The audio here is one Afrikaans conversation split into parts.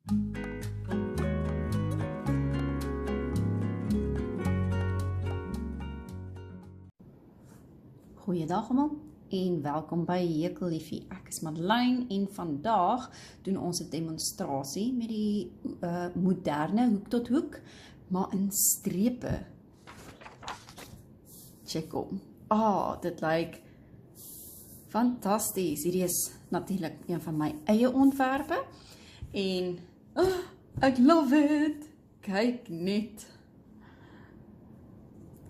Goeiedag almal en welkom by Hekelliefie. Ek is Madeleine en vandag doen ons 'n demonstrasie met die moderne hoek tot hoek, maar in strepe. Check hom. Dit lyk fantasties. Hierdie is natuurlik een van my eie ontwerpe en ek love it. Kyk net.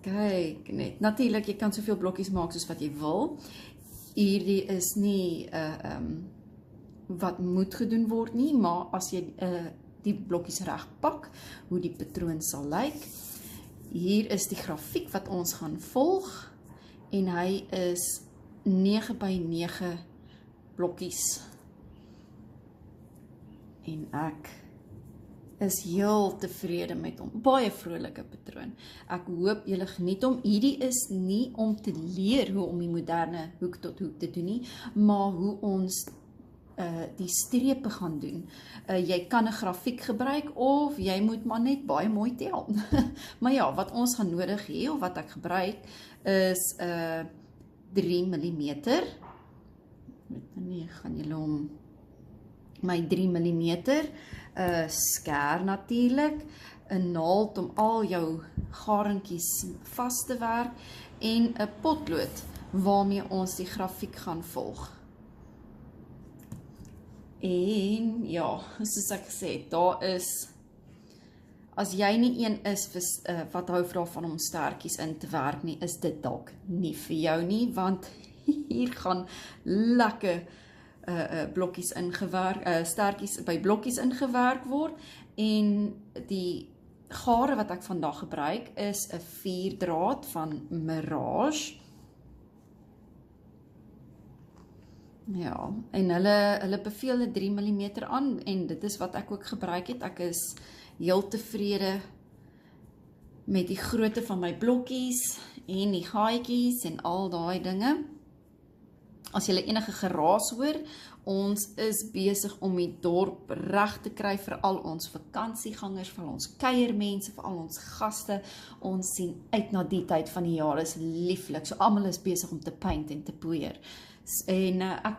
Kyk net. Natuurlik, jy kan soveel blokkies maak soos wat jy wil. Hierdie is nie wat moet gedoen word nie, maar as jy die blokkies reg pak, hoe die patroon sal lyk. Hier is die grafiek wat ons gaan volg en hy is 9 by 9 blokkies. En ek is heel tevrede met hom. Baie vrolike patroon. Ek hoop julle geniet hom. Hierdie is nie om te leer hoe om die moderne hoek tot hoek te doen nie, maar hoe ons die strepe gaan doen. Jy kan 'n grafiek gebruik of jy moet maar net baie mooi tel. Maar ja, wat ons gaan nodig hê of wat ek gebruik is 3 mm. Nee, gaan julle hom my 3 mm skêr natuurlik, 'n naald om al jou garentjies vas te werk en 'n potlood waarmee ons die grafiek gaan volg. En ja, soos ek gesê het, daar is, as jy nie een is wat hou daarvan om stertjies in te werk nie, is dit dalk nie vir jou nie, want hier gaan lekker blokkies ingewerk, stertjies by blokkies ingewerk word en die gare wat ek vandag gebruik is 'n 4-draad van Mirage. Ja, en hulle beveel 'n 3 mm aan en dit is wat ek ook gebruik het. Ek is heel tevrede met die grootte van my blokkies en die gaatjies en al daai dinge. As julle enige geraas hoor, ons is besig om die dorp reg te kry vir al ons vakansiegangers, vir ons kuiermense, vir al ons gaste. Ons sien uit na die tyd van die jaar, is lieflik. So almal is besig om te paint en te poeier. En ek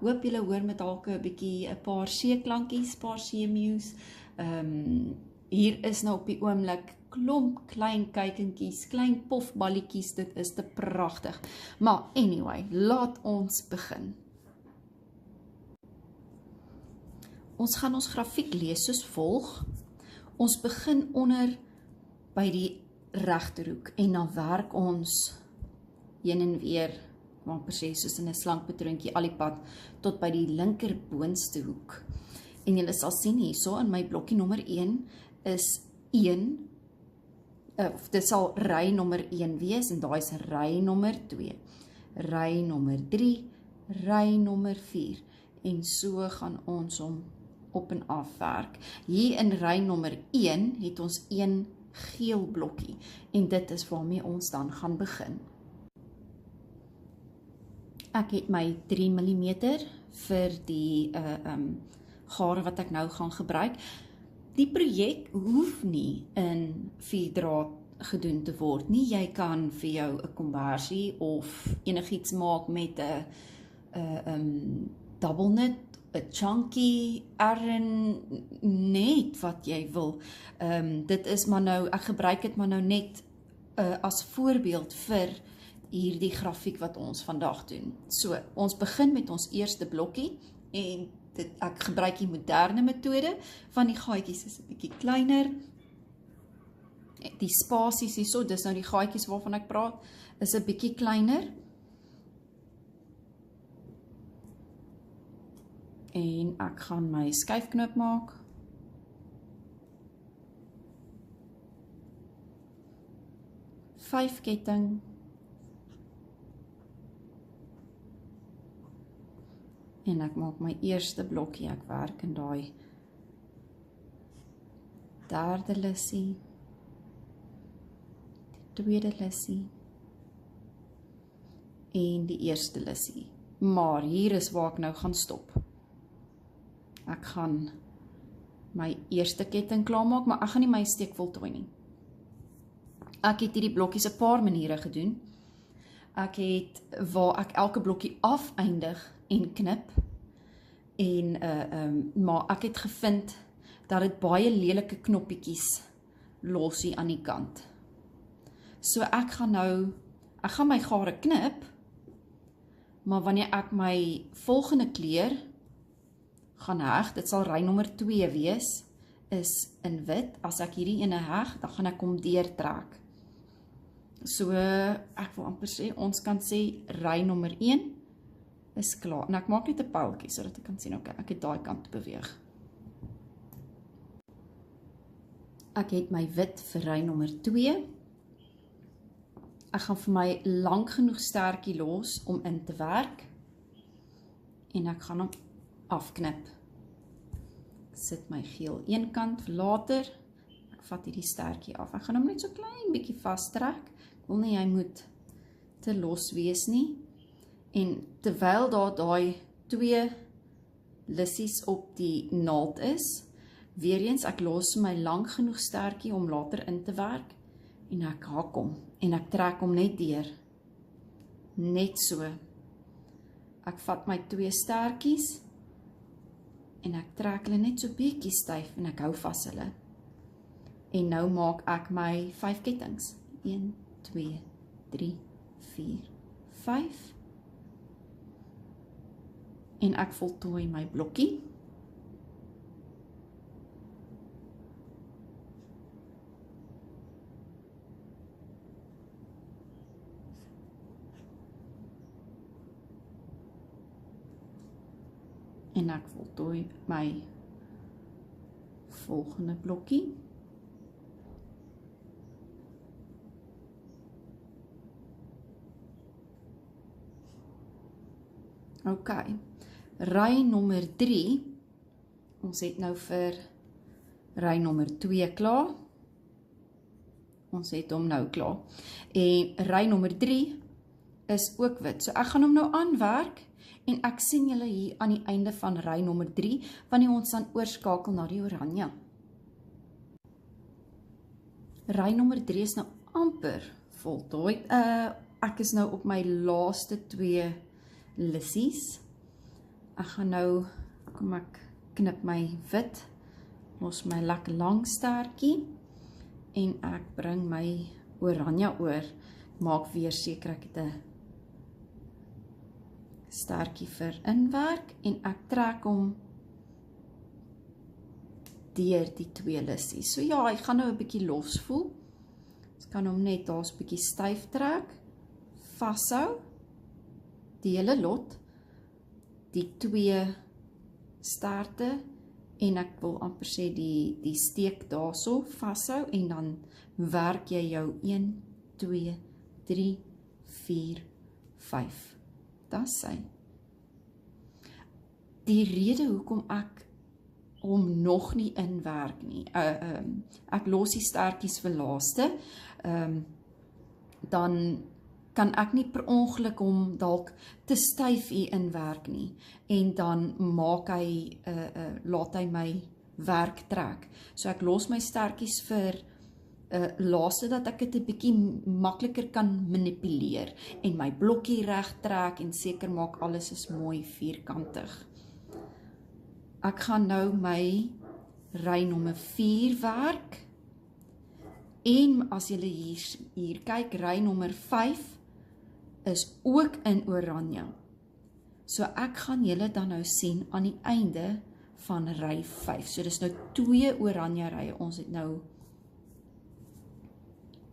hoop julle hoor met dalk 'n paar seeklankies, paar seemews. Hier is nou op die oomblik klomp klein kuikentjies, klein pofballetjies, dit is te pragtig. Maar anyway, laat ons begin. Ons gaan ons grafiek lees soos volg. Ons begin onder by die regterhoek en dan werk ons heen en weer, maar presies soos in 'n slankpatroontjie al die pad tot by die linker boonste hoek. En julle sal sien hierso in my blokkie nommer 1 is 1, dit sal ry nommer 1 wees en daai is ry nommer 2, ry nommer 3, ry nommer 4 en so gaan ons hom op en af werk. Hier in ry nommer 1 het ons 1 geel blokkie en dit is waarmee ons dan gaan begin. Ek het my 3 mm vir die gare wat ek nou gaan gebruik. Die projek hoef nie in 4-draad gedoen te word nie. Jy kan vir jou 'n konversie of enigiets maak met 'n double knit, 'n chunky, net wat jy wil. Dit is maar nou, ek gebruik dit maar nou net as voorbeeld vir hierdie grafiek wat ons vandag doen. So, ons begin met ons eerste blokkie en ek gebruik die moderne metode van die gaatjies is 'n bietjie kleiner. Die spasies hierso, dis nou die gaatjies waarvan ek praat, is 'n bietjie kleiner. En ek gaan my skuifknop maak. Vyf ketting. En ek maak my eerste blokkie, ek werk in daai derde lissie, die tweede lissie en die eerste lissie. Maar hier is waar ek nou gaan stop. Ek gaan my eerste ketting klaarmaak, maar ek gaan nie my steek voltooi nie. Ek het hierdie blokkies 'n paar maniere gedoen. Ek het waar ek elke blokkie afeindig en knip, maar ek het gevind dat dit baie lelike knoppietjies los hier aan die kant. So ek gaan my gare knip, maar wanneer ek my volgende kleur gaan heg, dit sal ry nommer 2 wees, is in wit. As ek hierdie ene heg, dan gaan ek hom deurtrek. So, ek wil amper sê, ons kan sê, ry nommer 1 is klaar. En ek maak net 'n pyltjie, sodat ek kan sien, okay, ek het daai kant beweeg. Ek het my wit vir ry nommer 2. Ek gaan vir my lank genoeg stertjie los om in te werk. En ek gaan hom afknip. Ek sit my geel een kant vir later. Ek vat hierdie stertjie af. Ek gaan hom net so klein bietjie vastrek. Ek wil nie hy moet te los wees nie. En terwyl daar daai 2 lissies op die naald is, weer eens ek los my lank genoeg stertjie om later in te werk en ek haak hom en ek trek hom net deur. Net so. Ek vat my 2 stertjies en ek trek hulle net so bietjie styf en ek hou vas hulle. En nou maak ek my 5 kettings. 1, 2, 3, 4, 5. En ek voltooi my blokkie. En ek voltooi my volgende blokkie. Ok, ry nommer 3, ons het nou vir ry nommer 2 klaar, ons het hom nou klaar, en ry nommer 3 is ook wit, so ek gaan hom nou aanwerk, en ek sien julle hier aan die einde van ry nommer 3, wanneer ons dan oorskakel na die oranje. Ry nommer 3 is nou amper voltooi, ek is nou op my laaste 2 lissies. Ek gaan nou, kom ek knip my wit, los my lekker lang stertjie, en ek bring my oranje oor, maak weer seker ek het 'n stertjie vir inwerk, en ek trek hom deur die 2 lissies. So ja, hy gaan nou 'n bietjie los voel, ons kan hom net daar's 'n bietjie styf trek, vashou, die hele lot, die 2 sterte, en ek wil amper sê die steek daarso vashou, en dan werk jy jou 1, 2, 3, 4, 5. Dis sy. Die rede hoekom ek hom nog nie inwerk nie, ek los die stertjies vir laaste, dan kan ek nie per ongeluk hom dalk te styf hier inwerk nie, en dan maak hy, laat hy my werk trek. So ek los my stertjies vir laaste, dat ek dit 'n bietjie makliker kan manipuleer, en my blokkie reg trek, en seker maak alles is mooi vierkantig. Ek gaan nou my ry nommer 4 werk, en as julle hier kyk, ry nommer 5 is ook in oranje. So ek gaan julle dan nou sien aan die einde van ry 5. So dis nou 2 oranje rye. Ons het nou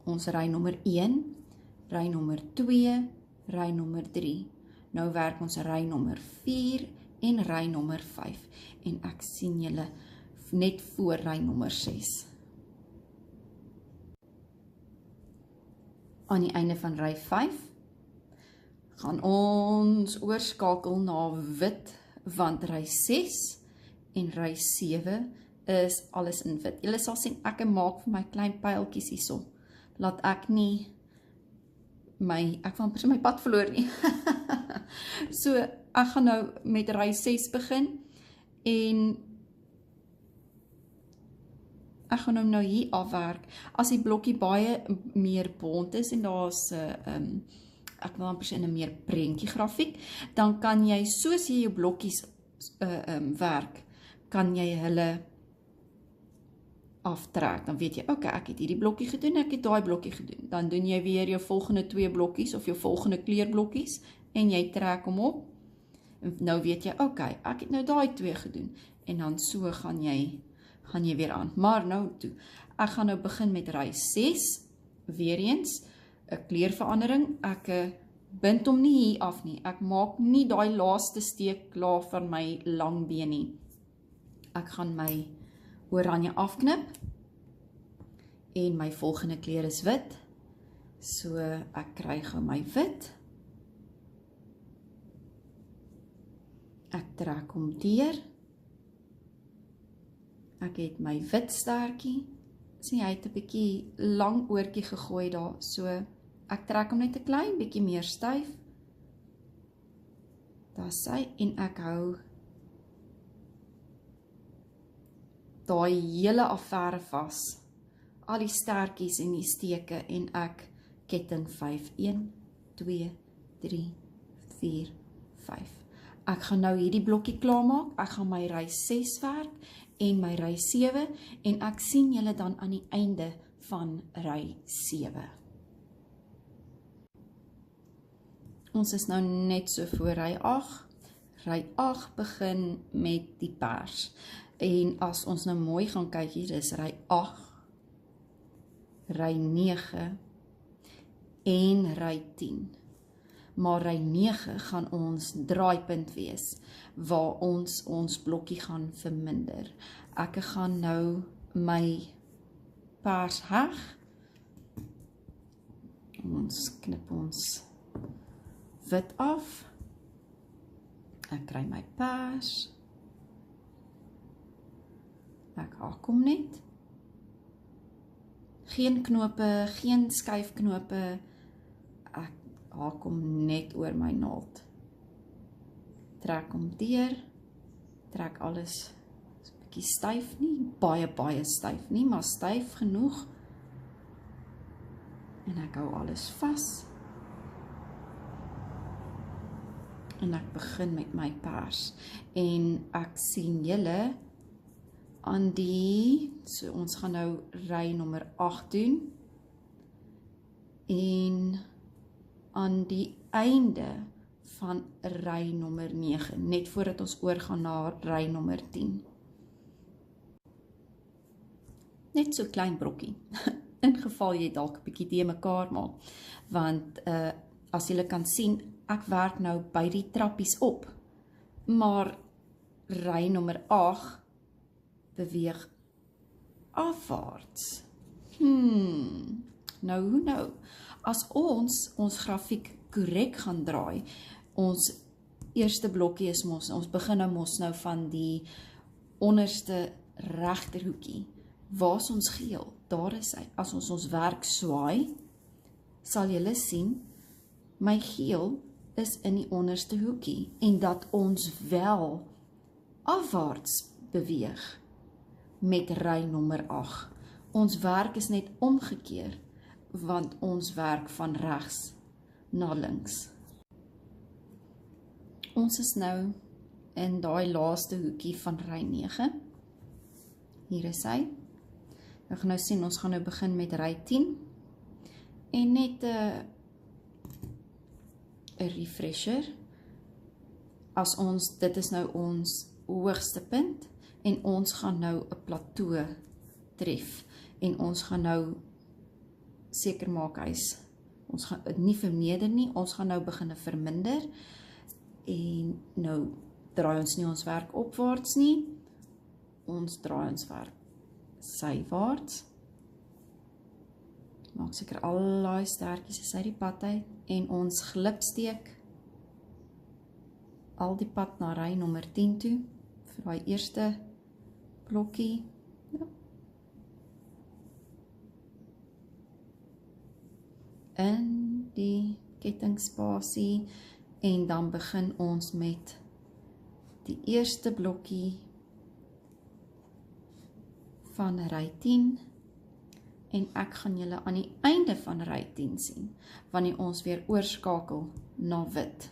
ons ry nommer 1, ry nommer 2, ry nommer 3. Nou werk ons ry nommer 4 en ry nommer 5. En ek sien julle net voor ry nommer 6. Aan die einde van ry 5 gaan ons oorskakel na wit, want ry 6 en ry 7 is alles in wit. Julle sal sien, ek maak vir my klein pyltjies hierso, laat ek nie ek wil amper my pad verloor nie. So, ek gaan nou met ry 6 begin, en Ek gaan hom nou hier afwerk. As die blokkie baie meer bont is en daar's ek wil amper sê 'n meer prentjie grafiek, dan kan jy soos jy jou blokkies werk, kan jy hulle aftrek. Dan weet jy, okay, ek het hierdie blokkie gedoen, ek het daai blokkie gedoen. Dan doen jy weer jou volgende 2 blokkies of jou volgende kleurblokkies en jy trek hom op. En nou weet jy, okay, ek het nou daai 2 gedoen en dan so gaan jy weer aan. Maar nou toe, ek gaan nou begin met ry 6, weer eens, 'n kleurverandering, ek bind hom nie hier af nie, ek maak nie daai laaste steek klaar van my lang been nie. Ek gaan my oranje afknip, en my volgende kleur is wit, so ek kry gou my wit, ek trek hom deur, ek het my wit stertjie, sien hy het 'n bietjie lang oortjie gegooi daar, so ek trek hom net 'n klein bietjie meer styf, daar sy, en ek hou daai hele affære vas, al die stertjies en die steke, en ek ketting 5, 1, 2, 3, 4, 5. Ek gaan nou hierdie blokkie klaarmaak, ek gaan my ry 6 werk, en my ry 7, en ek sien julle dan aan die einde van ry 7. Ons is nou net so voor ry 8. Ry 8 begin met die pers. En as ons nou mooi gaan kyk, hier is ry 8, ry 9 en ry 10. Maar ry 9 gaan ons draaipunt wees, waar ons blokkie gaan verminder. Ek gaan nou my pers heg. Ons knip ons wit af. Ek kry my pers. Ek haak hom net. Geen knope, geen skuifknope. Ek haak hom net oor my naald. Trek hom deur. Trek alles 'n bietjie styf nie, baie styf nie, maar styf genoeg. En ek hou alles vas. En ek begin met my pers. En ek sien julle aan die, so ons gaan nou ry nommer 8 doen, en aan die einde van ry nommer 9, net voordat ons oorgaan na ry nommer 10. Net so klein brokkie, in geval jy dalk 'n bietjie te mekaar maak, want as julle kan sien, ek werk nou by die trappies op, maar ry nommer 8 beweeg afwaarts. Nou, as ons grafiek korrek gaan draai, ons eerste blokkie is ons begin nou van die onderste regterhoekie. Waar is ons geel? Daar is hy. As ons werk swaai, sal julle sien, my geel is in die onderste hoekie, en dat ons wel afwaarts beweeg met ry nommer 8. Ons werk is net omgekeer, want ons werk van regs na links. Ons is nou in daai laaste hoekie van ry 9. Hier is hy. Ek gaan nou sien, ons gaan nou begin met ry 10. En net 'n refresher. Dit is nou ons hoogste punt, en ons gaan nou 'n plateau tref, en ons gaan nou seker maak ons gaan nie vermeerder nie, ons gaan nou begin verminder, en nou draai ons nie ons werk opwaarts nie, ons draai ons werk sywaarts, maak seker al die stertjies is uit die pad uit, en ons glipsteek al die pad na ry nommer 10 toe, vir die eerste blokkie, ja. In die kettingspasie, en dan begin ons met die eerste blokkie van ry 10 en ek gaan julle aan die einde van ry 10 sien, wanneer ons weer oorskakel na wit.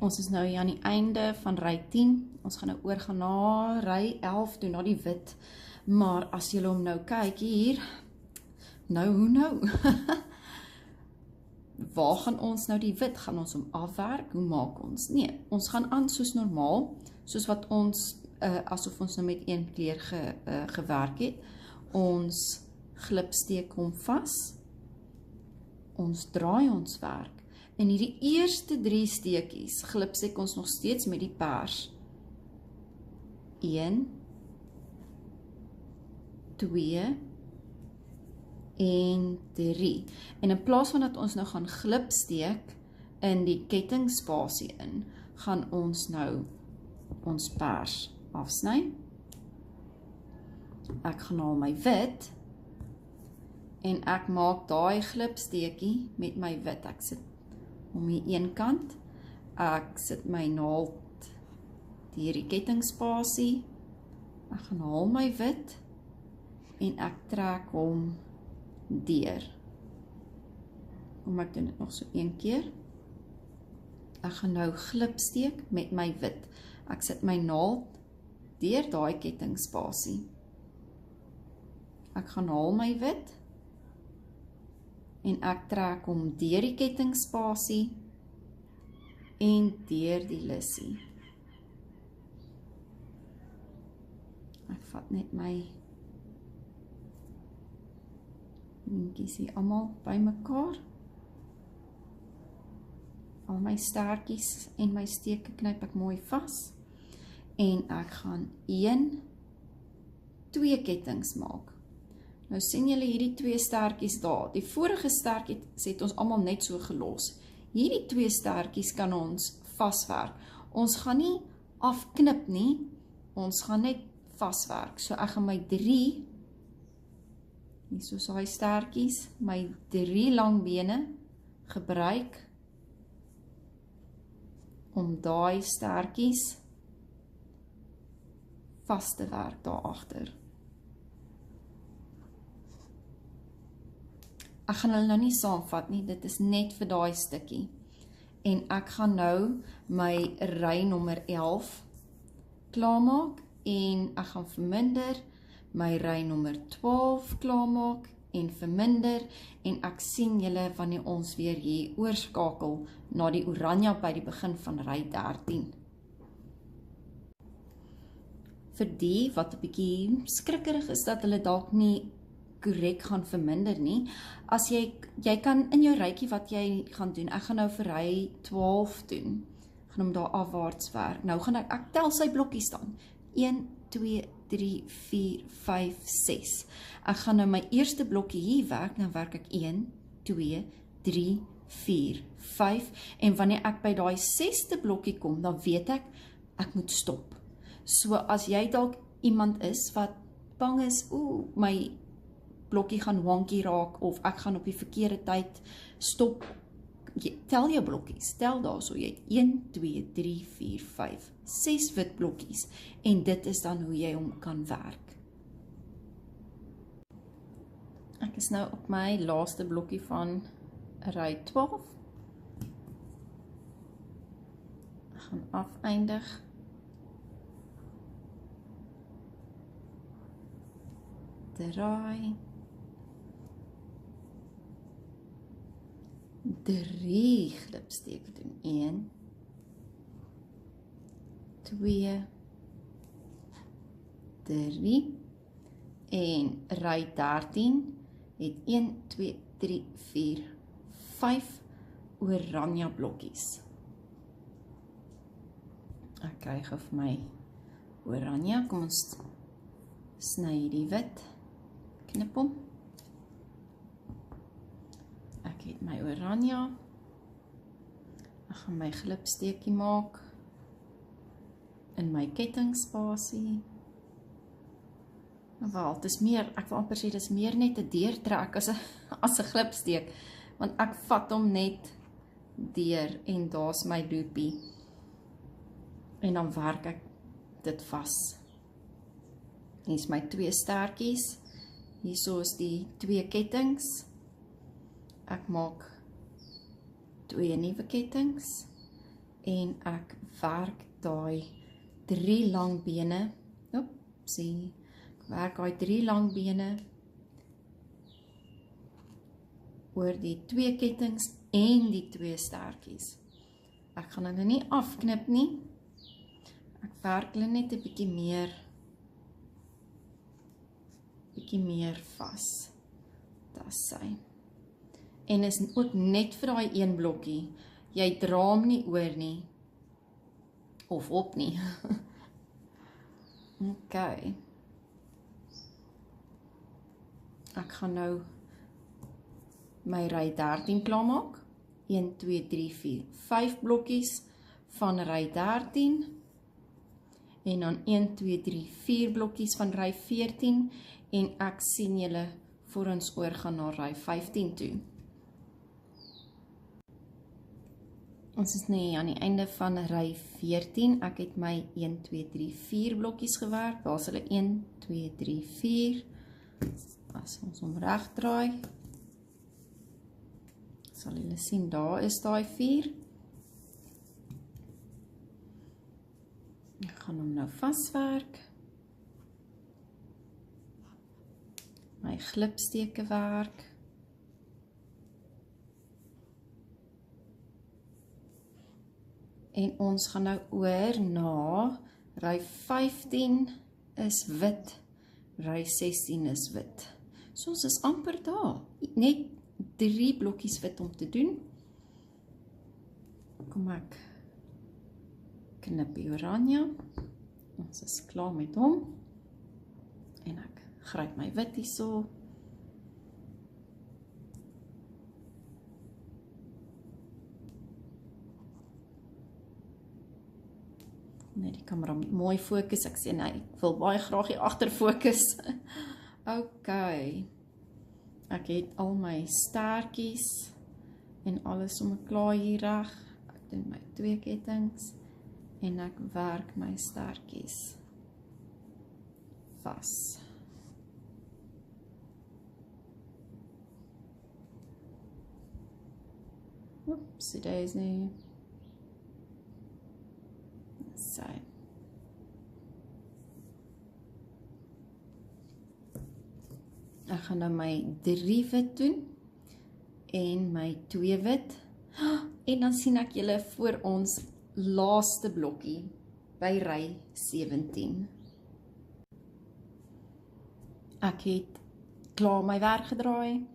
Ons is nou hier aan die einde van ry 10, ons gaan nou oorgaan na ry 11 toe, na die wit, maar as julle hom nou kyk hier, hoe nou? Waar gaan ons nou die wit? Gaan ons hom afwerk? Hoe maak ons? Nee, ons gaan aan soos normaal, soos wat ons, asof ons nou met een kleur gewerk het. Ons glipsteek hom vas, ons draai ons werk. En hierdie eerste 3 steekies glipsteek ons nog steeds met die pers. 1, 2 en 3. En in plaas van dat ons nou gaan glipsteek in die kettingspasie in, gaan ons nou ons pers afsny. Ek gaan haal my wit en ek maak daai glipsteekie met my wit. Ek sit om die een kant, ek sit my naald deur die kettingspasie, ek gaan haal my wit en ek trek hom deur. Ek doen dit nog so een keer. Ek gaan nou glipsteek met my wit. Ek sit my naald deur daai kettingspasie. Ek gaan haal my wit en ek trek hom deur die kettingspasie en deur die lissie. Ek vat net my lintjies hier allemaal by mekaar. Al my staartjies en my steke knyp ek mooi vas. En ek gaan 2 kettings maak. Nou sien julle hierdie 2 staartjies daar. Die vorige staartjie het ons allemaal net so gelos. Hierdie 2 staartjies kan ons vaswerk. Ons gaan nie afknip nie, ons gaan net vaswerk. So ek gaan my 3, hier soos hy staartjies, my 3 lang bene gebruik om daai staartjies vas te werk daar agter. Ek gaan hulle nou nie saamvat nie, dit is net vir daai stukkie. En ek gaan nou my ry nommer 11 klaarmaak en ek gaan verminder, my ry nommer 12 klaarmaak en verminder en ek sien julle wanneer ons weer hier oorskakel na die oranje by die begin van ry 13. Vir die wat 'n bietjie skrikkerig is dat hulle dalk nie korrek gaan verminder nie, as jy kan in jou rytjie wat jy gaan doen, ek gaan nou vir ry 12 doen, ek gaan hom daar afwaarts werk, nou gaan ek tel sy blokkies dan, 1, 2, 3, 4, 5, 6, ek gaan nou my eerste blokkie hier werk, dan werk ek 1, 2, 3, 4, 5, en wanneer ek by daai 6ste blokkie kom, dan weet ek moet stop. So as jy dalk iemand is wat bang is, my blokkie gaan wonky raak, of ek gaan op die verkeerde tyd stop, tel jou blokkies, tel daar so, jy het 1, 2, 3, 4, 5, 6 wit blokkies, en dit is dan hoe jy hom kan werk. Ek is nou op my laaste blokkie van ry 12, ek gaan afeindig, draai, 3 glipsteke doen, 1, 2, 3, en ry 13, het 1, 2, 3, 4, 5 oranje blokkies. Ek kry gou vir my oranje, kom ons sny die wit, knip hom. Ek het my oranje, ek gaan my glipsteekie maak, in my kettingspasie, wel, het is meer, ek wil amper sê, dit is meer net 'n deurtrek as 'n glipsteek, want ek vat hom net deur, en daar's my loopie, en dan werk ek dit vas. Hier is my 2 stertjies. Hierso is die 2 kettings. Ek maak 2 nuwe kettings en ek werk daai 3 lang bene. Oepsie. Ek werk daai 3 lang bene oor die 2 kettings en die 2 stertjies. Ek gaan hulle nie afknip nie. Ek werk hulle net 'n bietjie meer vas. Dis sy. En is ook net vir daai een blokkie. Jy dra hom nie oor nie. Of op nie. OK. Ek gaan nou my ry 13 klaarmaak. 1, 2, 3, 4, 5 blokkies van ry 13. En dan 1, 2, 3, 4 blokkies van ry 14. En ek sien julle voor ons oorgaan na ry 15 toe. Ons is nou aan die einde van ry 14. Ek het my 1, 2, 3, 4 blokkies gewerk. Daar is hulle 1, 2, 3, 4. As ons hom reg draai, sal julle sien, daar is daai 4. Ek gaan hom nou vaswerk. My glipsteke werk. En ons gaan nou oor na ry 15 is wit, ry 16 is wit. So ons is amper daar. Net 3 blokkies wit om te doen. Kom ek knip die oranje. Ons is klaar met hom. En ek gryp my wit hierso. Nee, die kamera moet mooi fokus. Ek sê nee, ek wil baie graag hier agter fokus. OK. Ek het al my stertjies en alles sommer klaar hier reg. Ek doen my 2 kettings en ek werk my stertjies vas. Oepsie daisy. So. Ek gaan nou my 3 wit doen en my 2 wit. En dan sien ek julle voor ons laaste blokkie by ry 17. Ek het klaar my werk gedraai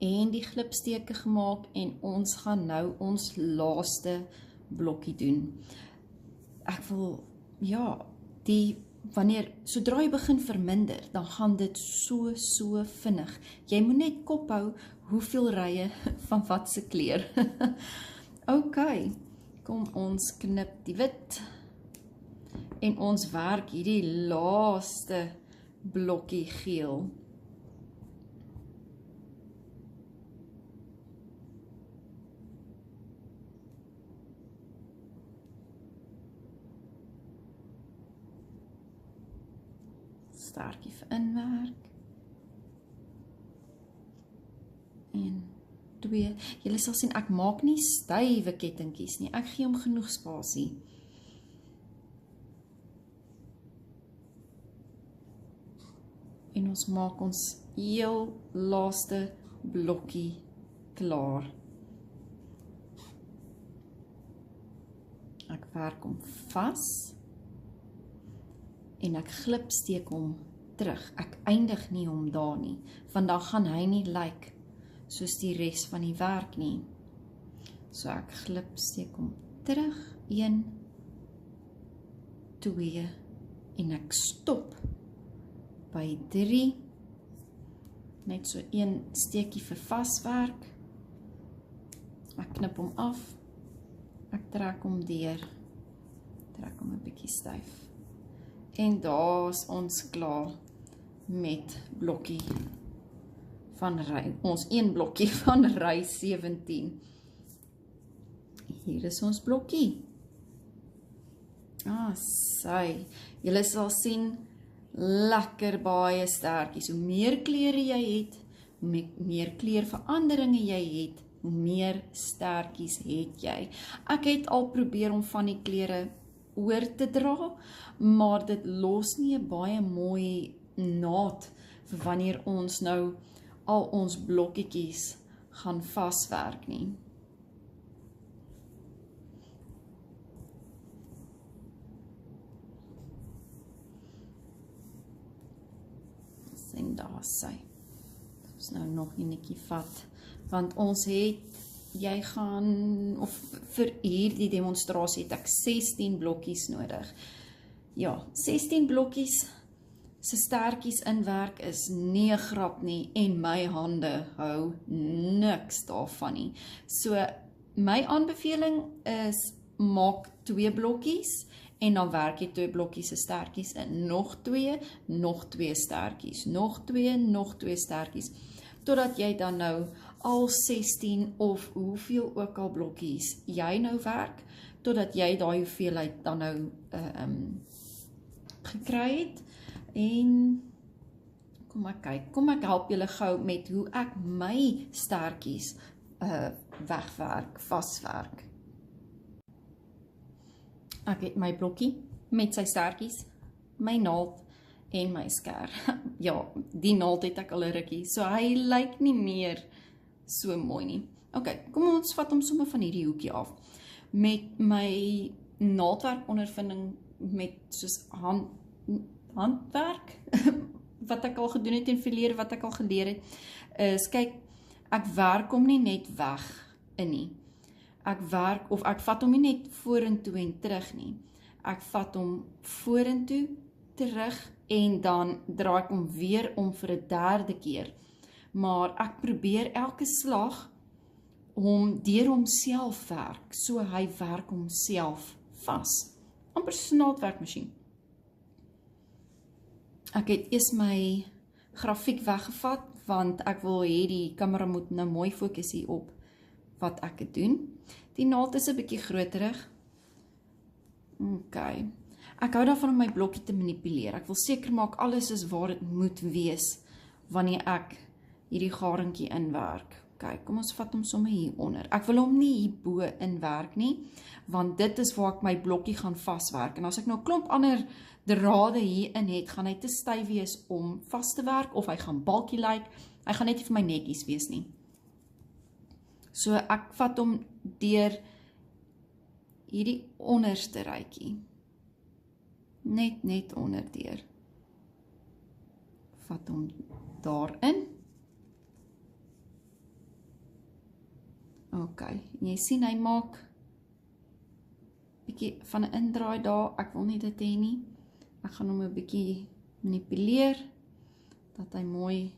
en die glipsteke gemaak en ons gaan nou ons laaste blokkie doen. Ek wil, ja, sodra jy begin verminder, dan gaan dit so vinnig. Jy moet net kop hou hoeveel rye van wat se kleur. OK, kom ons knip die wit en ons werk hierdie laaste blokkie geel. Stertjie vir inwerk. En 2. Julle sal sien, ek maak nie stywe kettingkies nie. Ek gee hom genoeg spasie. En ons maak ons heel laaste blokkie klaar. Ek werk hom vas. En ek glipsteek hom terug. Ek eindig nie hom daar nie, want dan gaan hy nie lyk soos die res van die werk nie. So ek glipsteek hom terug, 1, 2, en ek stop by 3, net so 1 steekie vir vaswerk. Ek knip hom af, ek trek hom deur, trek hom 'n bietjie styf. En daar is ons klaar met blokkie van ry, ons 1 blokkie van ry 17. Hier is ons blokkie. Sy. Julle sal sien, Lekker baie sterkies. Hoe meer kleure jy het, hoe meer kleurveranderinge jy het, hoe meer sterkies het jy. Ek het al probeer om van die kleure oor te dra, maar dit los nie 'n baie mooi naad vir wanneer ons nou al ons blokkietjies gaan vaswerk nie. En daar sy. Ons nou nog nie netjie vat, want ons het, jy gaan, of vir hierdie demonstrasie het ek 16 blokkies nodig. Ja, 16 blokkies se sterkies inwerk is nie 'n grap nie en my hande hou niks daarvan nie. So my aanbeveling is maak 2 blokkies en dan werk jy 2 blokkies se sterkies in. Nog 2 sterkies, nog 2 sterkies, totdat jy dan nou al 16 of hoeveel ook al blokkies jy nou werk, totdat jy daai hoeveelheid dan nou gekry het. En kom ek kyk, kom ek help julle gou met hoe ek my sterkies wegwerk, vaswerk. Ek het my blokkie met sy sterkies, my naald en my skêr. Ja, die naald het ek al 'n rukkie, so hy lyk nie meer so mooi nie. Ok, kom ons vat hom sommer van hierdie hoekie af. Met my naaldwerk ondervinding met soos handwerk, wat ek al gedoen het en verlede wat ek al geleer het, is, kyk, ek werk hom nie net weg in nie. Ek werk, of ek vat hom nie net vorentoe en terug nie. Ek vat hom vorentoe, terug en dan draai ek hom weer om vir 'n derde keer. Maar ek probeer elke slag deur homself werk, so hy werk homself vas. Amper soos 'n naaldwerkmasjien. Ek het eers my grafiek weggevat, want ek wil hê die kamera moet nou mooi fokus hier op wat ek het doen. Die naald is 'n bietjie groterig. Ok. Ek hou daarvan om my blokkie te manipuleer. Ek wil seker maak alles is waar dit moet wees wanneer ek hierdie garingkie inwerk. Ok, kom ons vat hom sommer hier onder. Ek wil hom nie hier bo inwerk nie, want dit is waar ek my blokkie gaan vaswerk. En as ek nou 'n klomp ander drade hier in het, gaan hy te styf wees om vas te werk, of hy gaan balkie lyk, hy gaan net nie vir my netjies wees nie. So ek vat hom deur hierdie onderste rytjie. Net onderdeur. Vat hom daarin. Ok, en jy sien hy maak bietjie van 'n indraai daar, ek wil nie dit hê nie. Ek gaan hom 'n bietjie manipuleer, dat hy mooi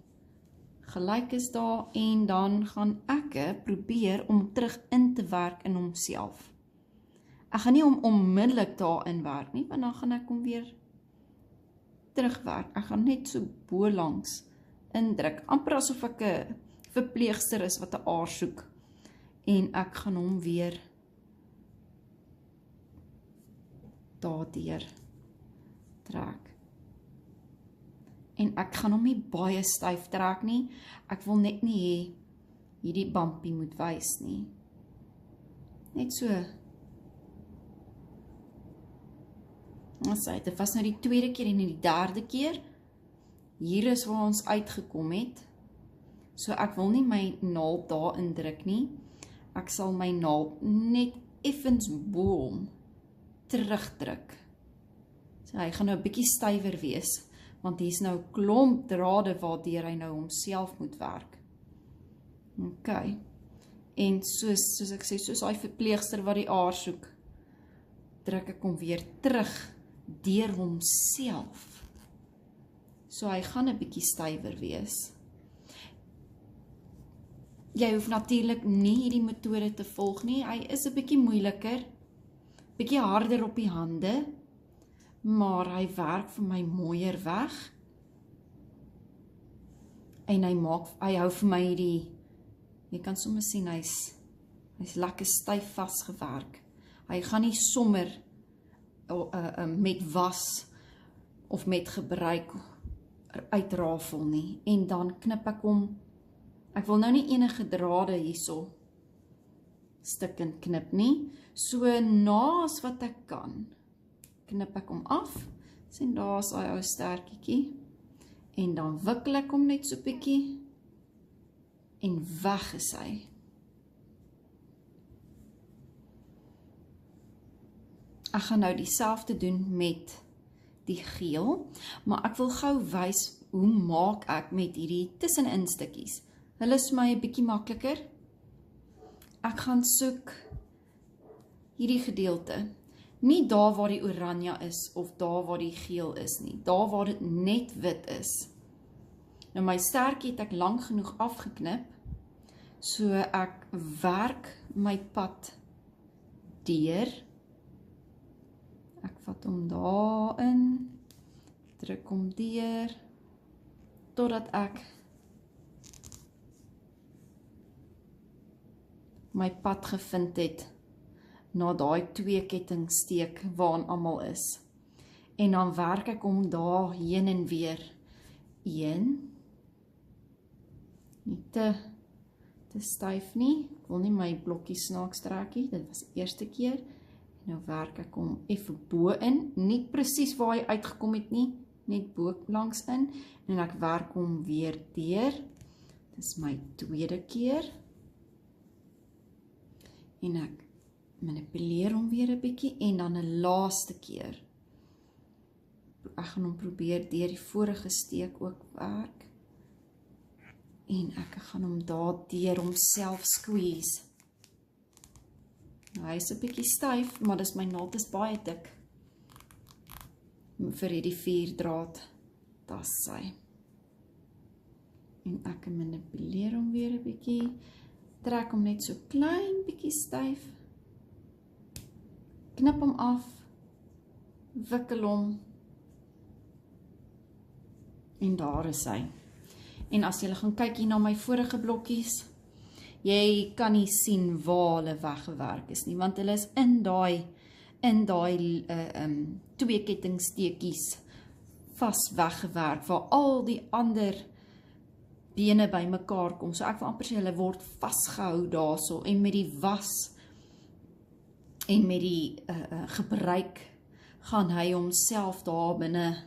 gelyk is daar, en dan gaan ek probeer om terug in te werk in homself. Ek gaan nie hom onmiddellik daar inwerk nie, want dan gaan ek hom weer terugwerk. Ek gaan net so bo langs indruk, amper asof ek 'n verpleegster is wat 'n aar soek, en ek gaan hom weer daardeur trek. En ek gaan hom nie baie styf trek nie, ek wil net nie hê hierdie bumpie moet wys nie. Net so. Dit was nou die tweede keer en die derde keer. Hier is waar ons uitgekom het. So ek wil nie my naald daar indruk nie. Ek sal my naald net effens bo hom terugdruk. So hy gaan nou 'n bietjie stywer wees, want hier is nou 'n klomp drade waardeur hy nou homself moet werk. Ok. En soos ek sê, soos hy verpleegster wat die aar soek, druk ek hom weer terug deur homself. So hy gaan 'n bietjie stywer wees. Jy hoef natuurlik nie hierdie metode te volg nie. Hy is 'n bietjie moeiliker, bietjie harder op die hande, maar hy werk vir my mooier weg. En hy hou vir my hierdie, jy kan sommer sien, hy's lekker styf vasgewerk. Hy gaan nie sommer met was of met gebruik uitrafel nie. En dan knip ek hom. Ek wil nou nie enige drade hierso stukkend knip nie. So naas wat ek kan, knip ek hom af. Sien, daar is daai ou stertjie. En dan wikkel ek hom net so bietjie. En weg is hy. Ek gaan nou dieselfde doen met die geel, maar ek wil gou wys hoe maak ek met hierdie tussenin stukkies. Hulle is my 'n bietjie makliker. Ek gaan soek hierdie gedeelte. Nie daar waar die oranje is of daar waar die geel is nie. Daar waar dit net wit is. Nou my stertjie het ek lank genoeg afgeknip, so ek werk my pad deur. Ek vat hom daarin, druk hom deur, totdat ek my pad gevind het na daai 2 kettingsteek waaraan almal is. En dan werk ek hom daar heen en weer. 1, nie te styf nie, ek wil nie my blokkie snaaks trek nie, dit was die eerste keer. En nou werk ek hom effe bo in, nie presies waar hy uitgekom het nie, net bo langs in, en ek werk hom weer deur. Dit is my tweede keer. En ek manipuleer hom weer 'n bietjie, en dan 'n laaste keer. Ek gaan hom probeer deur die vorige steek ook werk. En ek gaan hom daar deur homself squeeze. Nou, hy is 'n bietjie styf, maar dis my naald is baie dik vir hierdie 4-draad tassy. En ek manipuleer hom weer 'n bietjie, trek hom net so klein bietjie styf, knip hom af, wikkel hom, en daar is hy. En as jy gaan kyk hier na my vorige blokkies, jy kan nie sien waar hulle weggewerk is nie, want hulle is in daai 2 kettingsteekies vas weggewerk, waar al die ander bene by mekaar kom. So ek wil amper sê hulle word vasgehou daarso, en met die was en met die gebruik gaan hy homself daar binne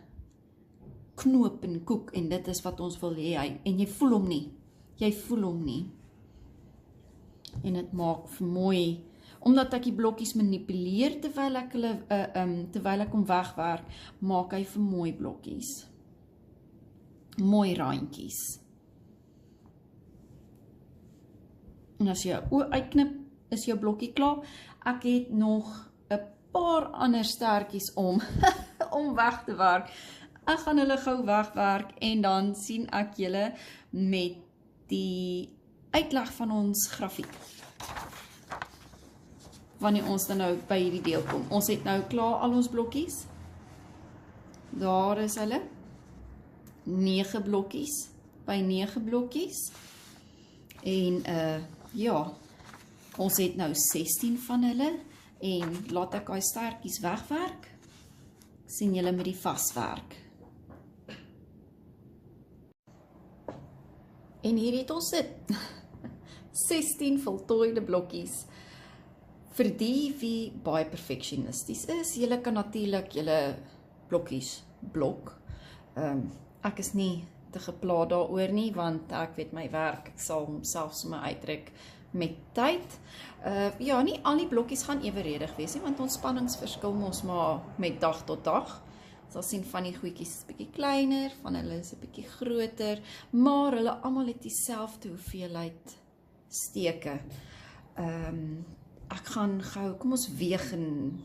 knoop en koek, en dit is wat ons wil hê, en jy voel hom nie, en dit maak vir mooi, omdat ek die blokkies manipuleer terwyl ek hom wegwerk, maak hy vir mooi blokkies, mooi randjies. En as jy jou oë uitknip, is jou blokkie klaar. Ek het nog 'n paar ander stertjies om weg te werk. Ek gaan hulle gou wegwerk, en dan sien ek julle met die uitleg van ons grafiek. Wanneer ons dan nou by hierdie deel kom. Ons het nou klaar al ons blokkies. Daar is hulle. 9 blokkies by 9 blokkies. En ja, ons het nou 16 van hulle, en laat ek daai stertjies wegwerk. Sien julle met die vaswerk. En hier het ons dit. 16 voltooide blokkies. Vir die wie baie perfectionisties is, julle kan natuurlik julle blokkies blok. Ek is nie te gepla daaroor nie, want ek weet my werk, ek sal homself sommer uitdruk met tyd. Ja, nie al die blokkies gaan evenredig wees nie, want ons spanningsverskil mos maar met dag tot dag. Sal sien van die goedjies is 'n bietjie kleiner, van hulle is 'n bietjie groter, maar hulle almal het dieselfde hoeveelheid steke. Ek gaan gou, kom ons weeg en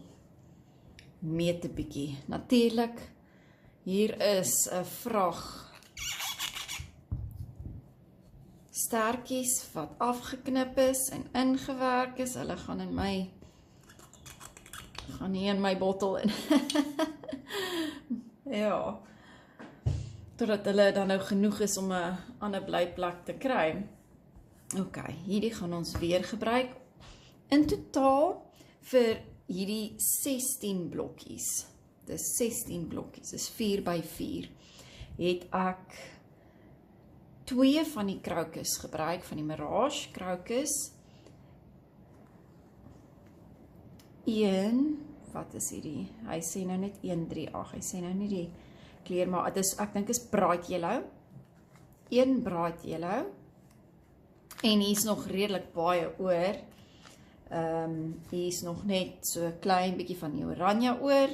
meet 'n bietjie. Natuurlik, hier is 'n vrag stertjies wat afgeknip is en ingewerk is. Hulle gaan hier in my bottel in. Ja, totdat hulle dan nou genoeg is om 'n ander blyplek te kry. Ok, hierdie gaan ons weer gebruik. In totaal vir hierdie 16 blokkies dis 16 blokkies, dis 4 by 4, het ek 2 van die krokus gebruik, van die Mirage krokus, 1, wat is hierdie, hy sê nou net 138, hy sê nou nie die kleur, maar ek dink is bright yellow, 1 bright yellow, en hier is nog redelik baie oor, hier is nog net so 'n klein bietjie van die oranje oor,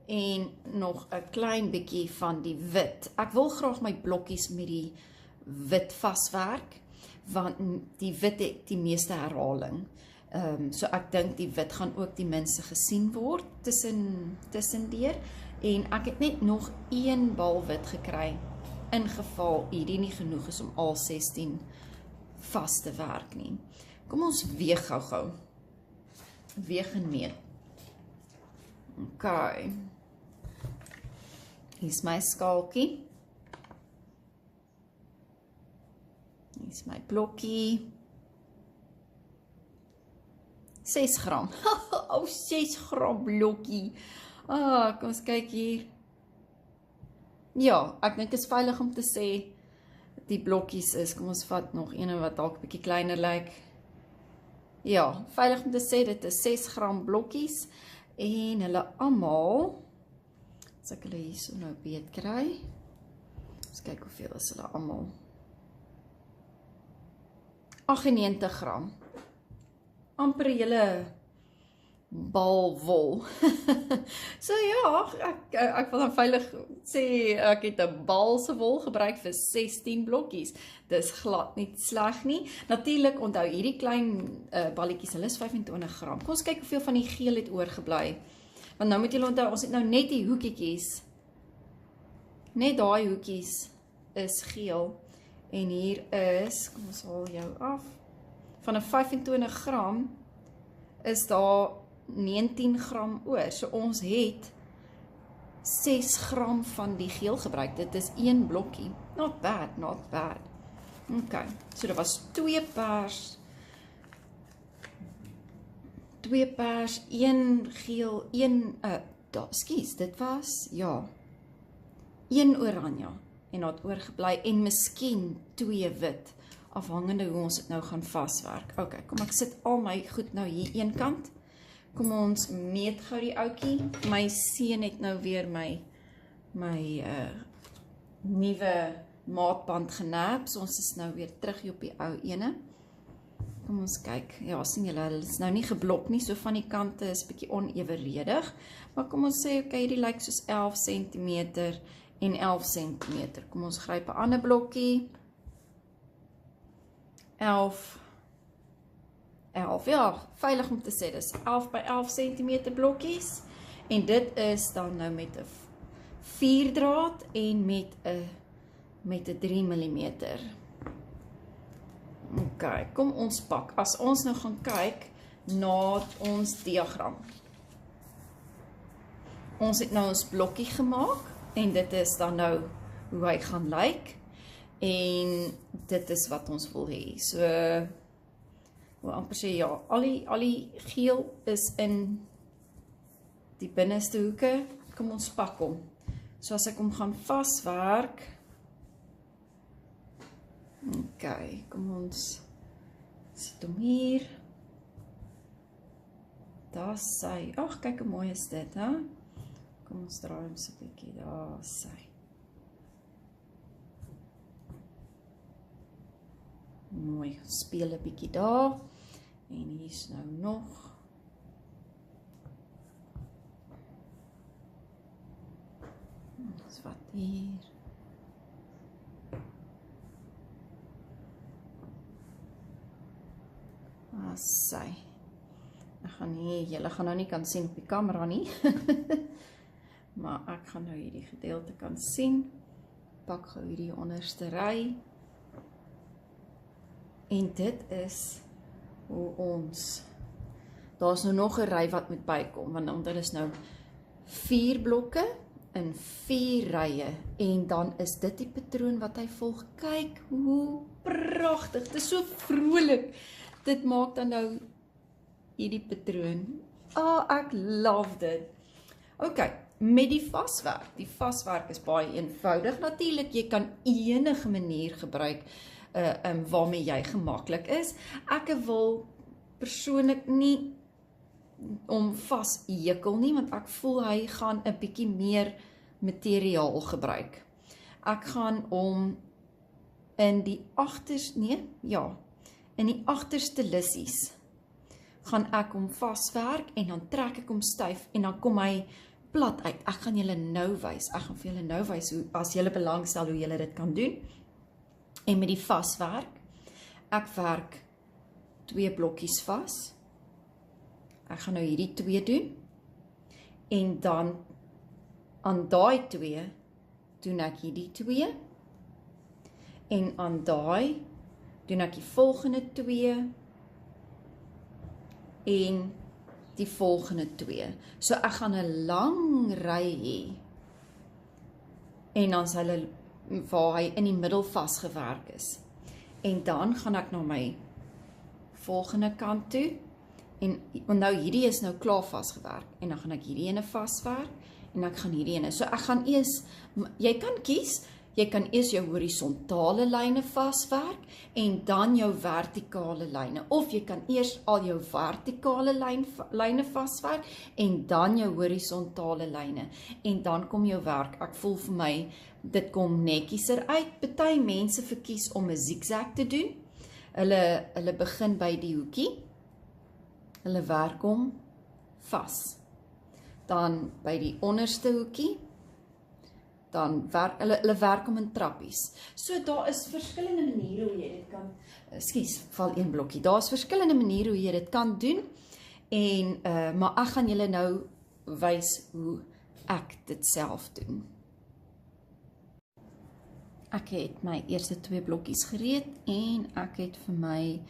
en nog 'n klein bietjie van die wit. Ek wil graag my blokkies met die wit vaswerk, want die wit het die meeste herhaling. So ek dink die wit gaan ook die minste gesien word tussendeur, en ek het net nog 1 bal wit gekry, in geval hierdie nie genoeg is om al 16 vas te werk nie. Kom ons weeg gou. Weeg en meet. Ok. Hier is my skaaltjie. Hier is my blokkie. 6 gram. Oh, 6 gram blokkie. Kom ons kyk hier. Ja, ek dink is veilig om te sê, die blokkies is, kom ons vat nog een wat dalk 'n bietjie kleiner lyk. Ja, veilig om te sê, dit is 6 gram blokkies, en hulle almal, as ek hulle hier so nou beet kry, ons kyk hoeveel is hulle almal, 98 gram, amper julle bal wol. So ja, ek wil dan veilig sê, ek het 'n bal se wol gebruik vir 16 blokkies. Dis glad nie sleg nie. Natuurlik onthou hierdie klein balletjies, hulle is 25 gram. Kom ons kyk hoeveel van die geel het oorgebly. Want nou moet julle onthou, ons het nou net die hoekietjies. Net daai hoekies is geel. En hier is, kom ons haal jou af. Van 'n 25 gram is daar 19 gram oor, so ons het 6 gram van die geel gebruik, dit is 1 blokkie, not bad. Ok, so dit was 2 pers, 1 geel, 1, dit was, ja, 1 oranje, en het oorgebly, en miskien 2 wit, afhangende hoe ons dit nou gaan vaswerk. Ok, kom ek sit al my goed nou hier een kant, kom ons meet gou die ouetjie. My seun het nou weer my nuwe maatband genap, so ons is nou weer terug hier op die ou ene. Kom ons kyk, ja, sien julle, hulle is nou nie geblok nie, so van die kante is bietjie onevenredig, maar kom ons sê, ok, hierdie lyk soos 11 cm en 11 cm. Kom ons gryp 'n ander blokkie, 11, ja, veilig om te sê, dis 11 by 11 cm blokkies, en dit is dan nou met 'n 4 draad en met 'n 3 mm. Ok, kom ons pak, as ons nou gaan kyk na ons diagram. Ons het nou ons blokkie gemaak, en dit is dan nou hoe hy gaan lyk, en dit is wat ons wil hê. So, wil amper sê, ja, al die geel is in die binneste hoeke, kom ons pak hom. So as ek hom gaan vaswerk, ok, kom ons sit hom hier, daar sy, ag, kyk hoe mooi is dit, hè? Kom ons draai hom so 'n bietjie, daar sy. Mooi, speel 'n bietjie daar, en hier is nou nog. Dis wat hier. Sy. Ek gaan nie, julle gaan nou nie kan sien op die kamera nie. Maar ek gaan nou hierdie gedeelte kan sien. Pak gou hierdie onderste ry. En dit is hoe ons, daar is nou nog 'n ry wat moet bykom, want dit is nou 4 blokke in 4 rye, en dan is dit die patroon wat hy volg. Kyk hoe pragtig, dit is so vrolik. Dit maak dan nou hierdie patroon. Ek love dit. Ok, met die vaswerk. Die vaswerk is baie eenvoudig. Natuurlik, jy kan enige manier gebruik waarmee jy gemaklik is. Ek wil persoonlik nie om vas hekel nie, want ek voel hy gaan 'n bietjie meer materiaal gebruik. Ek gaan om in die agterste lissies gaan ek hom vaswerk en dan trek ek hom styf en dan kom hy plat uit. Ek gaan julle nou wys. Ek gaan vir julle nou wys hoe, as julle belangstel, hoe julle dit kan doen. En met die vaswerk, ek werk 2 blokkies vas. Ek gaan nou hierdie 2 doen. En dan aan daai 2 doen ek hierdie 2. En aan daai doen ek die volgende 2 en die volgende 2. So ek gaan 'n lang ry hê. En dan is hulle waar hy in die middel vasgewerk is. En dan gaan ek na my volgende kant toe. En nou hierdie is nou klaar vasgewerk. En dan gaan ek hierdie ene vaswerk. En ek gaan hierdie ene. So ek gaan eers, jy kan kies, jy kan eers jou horisontale lyne vaswerk en dan jou vertikale lyne. Of jy kan eers al jou vertikale lyne vaswerk en dan jou horisontale lyne. En dan kom jou werk. Ek voel vir my, dit kom netjieser uit. Party mense verkies om 'n zigzag te doen. Hulle begin by die hoekie. Hulle werk hom vas. Dan by die onderste hoekie. Dan hulle werk hom in trappies. So daar is verskillende maniere hoe jy dit kan, val een blokkie. Daar is verskillende maniere hoe jy dit kan doen. En, maar ek gaan julle nou wys hoe ek dit self doen. Ek het my eerste 2 blokkies gereed en ek het vir my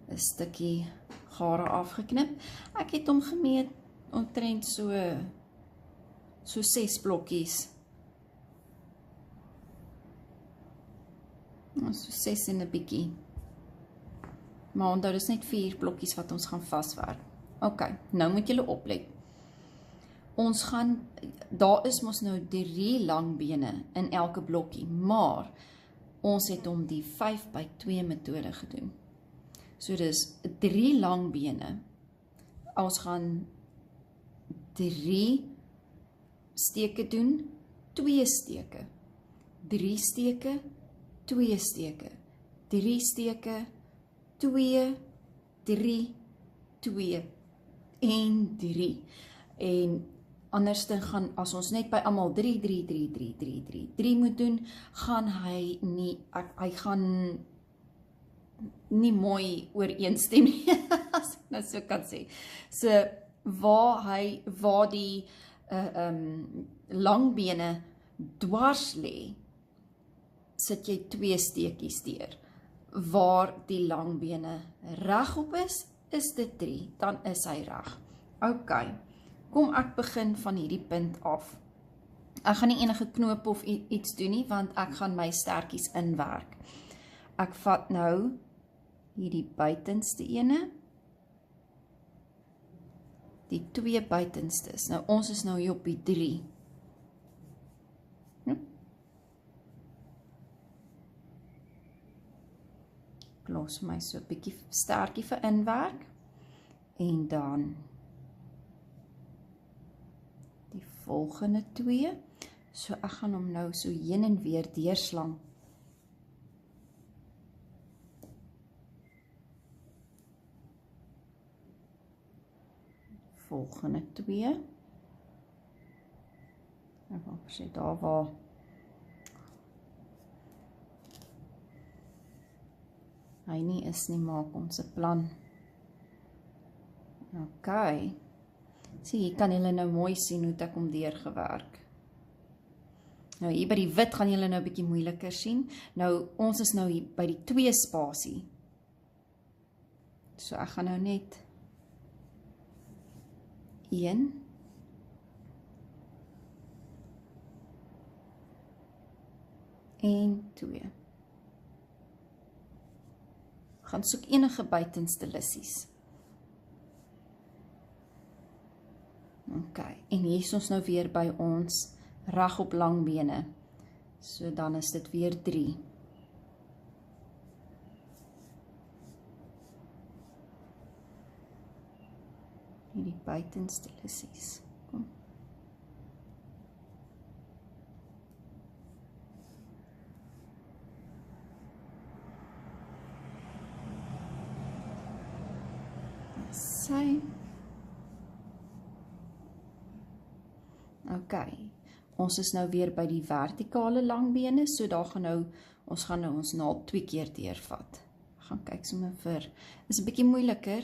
'n stukkie gare afgeknip. Ek het hom gemeet omtrent so 6 blokkies. So 6 en 'n bietjie. Maar onthou, dis net 4 blokkies wat ons gaan vaswerk. OK, nou moet julle oplet. Ons gaan, daar is mos nou 3 lang bene in elke blokkie, maar ons het hom die 5x2 metode gedoen. So dis 3 lang bene. Ons gaan 3 steke doen, 2 steke, 3 steke, 2 steke, 3 steke, 2, 3, 2 en 3. En anders dan gaan, as ons net by almal 3, 3, 3, 3, 3, 3, 3 moet doen, gaan hy gaan nie mooi ooreenstem nie, as ek nou so kan sê. So, waar die langbene dwars lê, sit jy 2 steekies deur. Waar die langbene regop is dit 3, dan is hy reg. OK, kom ek begin van hierdie punt af. Ek gaan nie enige knoop of iets doen nie, want ek gaan my stertjies inwerk. Ek vat nou hierdie buitenste ene, die 2 buitenstes. Nou ons is nou hier op die 3. Los my so 'n bietjie stertjie vir inwerk. En dan die volgende 2. So ek gaan hom nou so heen en weer deurslang. Volgende 2. Ek wil sê daar waar hy nie is nie, maak ons 'n plan. OK. Sien, hier kan julle nou mooi sien hoe ek hom deurgewerk. Nou hier by die wit gaan julle nou 'n bietjie moeiliker sien. Nou ons is nou hier by die 2 spasie. So ek gaan nou net 1 en 2. Gaan soek enige buitenste lissies. Ok, en hier is ons nou weer by ons regop langbene. So dan is dit weer 3. Hierdie buitenste lissies. Kom. Sy. Ok, ons is nou weer by die vertikale langbene, so daar ons gaan nou ons naald 2 keer deurvat. Ek gaan kyk sommer vir, is 'n bietjie moeiliker,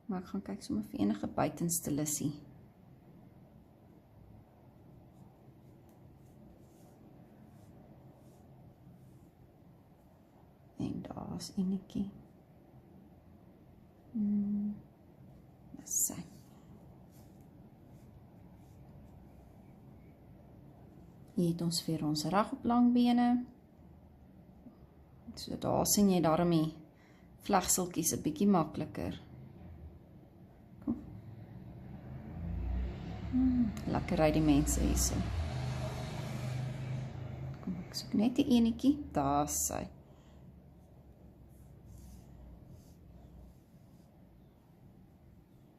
maar ek gaan kyk sommer vir enige buitenste lissie. En daar is enetjie. Dis sy. Hier het ons weer ons regop langbene. So daar sien jy daarmee vlegseltjies 'n bietjie makliker. Kom. Lekker ry die mense hierso. Kom, ek soek net die enetjie. Daar is sy.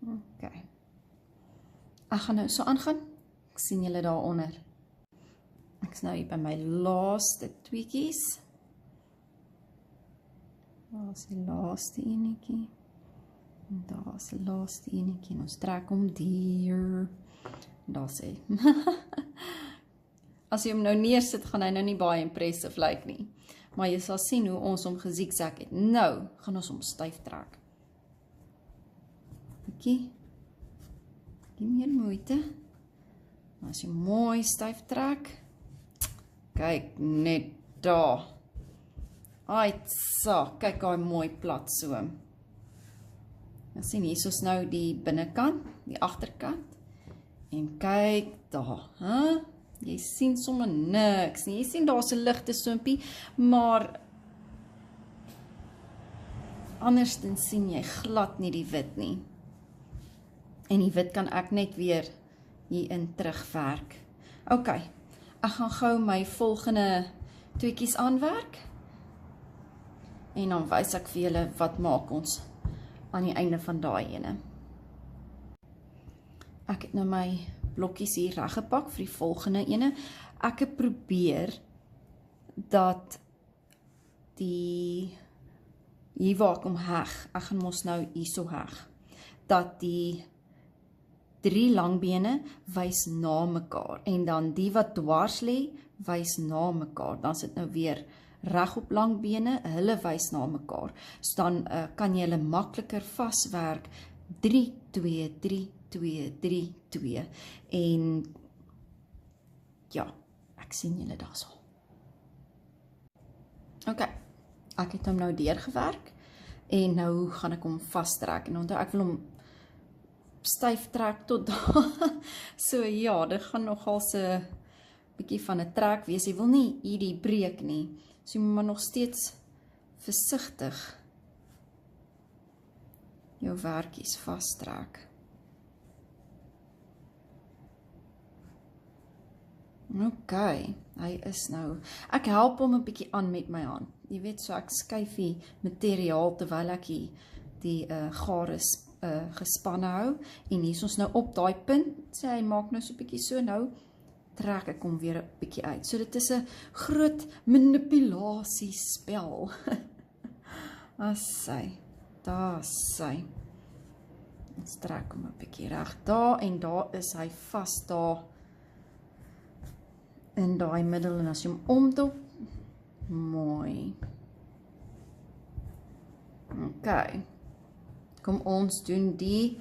Ok. Ek gaan nou so aangaan. Ek sien julle daaronder. Ek is nou hier by my laaste tweekies. Daar is die laaste enetjie. En daar is die laaste enetjie. En ons trek hom deur. Daar sê. As jy hom nou neersit, gaan hy nou nie baie impressive lyk nie. Maar jy sal sien hoe ons hom geziekzak het. Nou, gaan ons hom styf trek. Bietjie meer moeite. As jy mooi styf trek, kyk net daar. Aitsa, kyk hoe mooi plat so. Jy sien, hier is nou die binnekant, die agterkant. En kyk daar, hè? Jy sien sommer niks nie. Jy sien daar's 'n ligte sompie, maar anderstens sien jy glad nie die wit nie. En die wit kan ek net weer hierin terugwerk. Ok, ek gaan gou my volgende tweekies aanwerk. En dan wys ek vir julle wat maak ons aan die einde van daai ene. Ek het nou my blokkies hier reggepak vir die volgende ene. Ek het probeer dat hier waar ek hom heg, ek gaan mos nou hierso heg, dat die 3 langbene wys na mekaar en dan die wat dwars lê wys na mekaar. Dan sit nou weer regop langbene, hulle wys na mekaar. So dan kan jy hulle makliker vaswerk 3 2 3 2 3 2 en ja, ek sien julle daarso. Ok, ek het hom nou deurgewerk en nou gaan ek hom vastrek en onthou ek wil hom styf trek tot daar. So ja, dit gaan nogal 'n bietjie van 'n trek wees. Jy wil nie hierdie breek nie. So jy moet maar nog steeds versigtig jou werkies vastrek. Ok, hy is nou. Ek help hom 'n bietjie aan met my hand. Jy weet, so ek skuif die materiaal terwyl ek die gare gespanne hou. En hier is ons nou op daai punt. So hy maak nou so 'n bietjie so, nou trek ek hom weer 'n bietjie uit. So dit is 'n groot manipulasiespel. As sy, daar sy. Ons trek hom 'n bietjie reg daar en daar is hy vas daar in daai middel en as jy hom omdop, mooi. Ok, kom ons doen die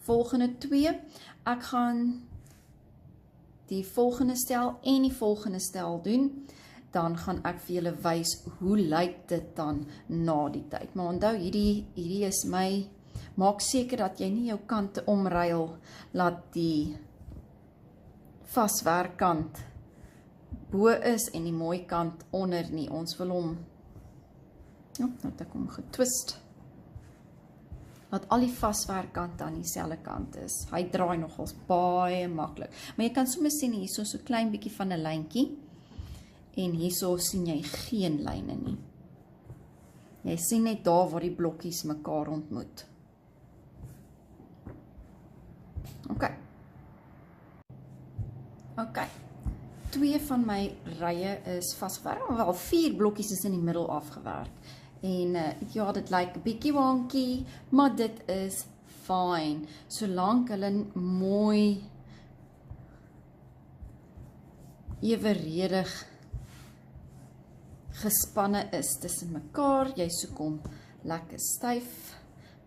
volgende 2. Ek gaan die volgende stel en die volgende stel doen, dan gaan ek vir julle wys hoe lyk dit dan na die tyd. Maar onthou, hierdie is my, maak seker dat jy nie jou kante omruil, laat die vaswerkkant bo is en die mooi kant onder nie. Ons wil hom, nou het ek hom getwist. dat al die vaswerkkante aan dieselfde kant is. Hy draai nogals baie maklik. Maar jy kan soms sien hierso so klein bietjie van 'n lyntjie en hierso sien jy geen lyne nie. Jy sien net daar waar die blokkies mekaar ontmoet. OK. 2 van my rye is vasgewerk, wel 4 blokkies is in die middel afgewerk. En ja, dit lyk 'n bietjie wonky, maar dit is fyn. Solank hulle mooi eweredig gespanne is tussen mekaar. Jy soek hom lekker styf,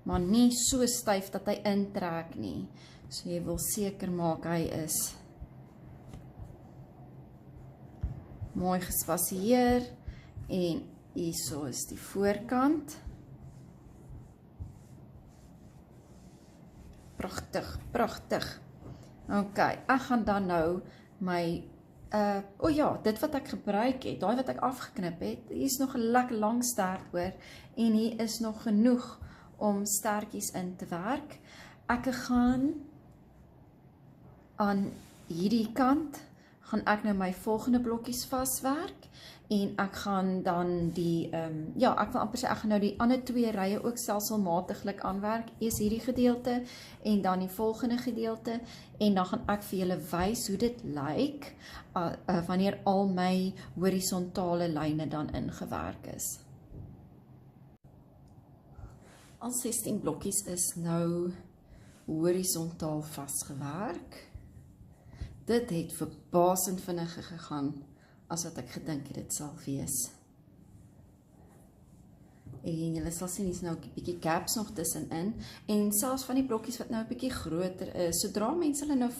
maar nie so styf dat hy intrek nie. So jy wil seker maak hy is mooi gespasieer en hierso is die voorkant. Pragtig, pragtig. OK, ek gaan dan nou my dit wat ek gebruik het, daai wat ek afgeknip het, hier is nog 'n lekker lang stert hoor en hier is nog genoeg om stertjies in te werk. Ek gaan aan hierdie kant gaan ek nou my volgende blokkies vaswerk en ek gaan dan die ek wil amper sê ek gaan nou die ander 2 rye ook stelselmatiglik aanwerk. Eers hierdie gedeelte en dan die volgende gedeelte en dan gaan ek vir julle wys hoe dit lyk wanneer al my horisontale lyne dan ingewerk is. Al 16 blokkies is nou horisontaal vasgewerk. Dit het verbasend vinniger gegaan as wat ek gedink het dit sal wees. En julle sal sien, hier is nou 'n bietjie gaps nog tussenin en selfs van die blokkies wat nou 'n bietjie groter is, sodra mense hulle nou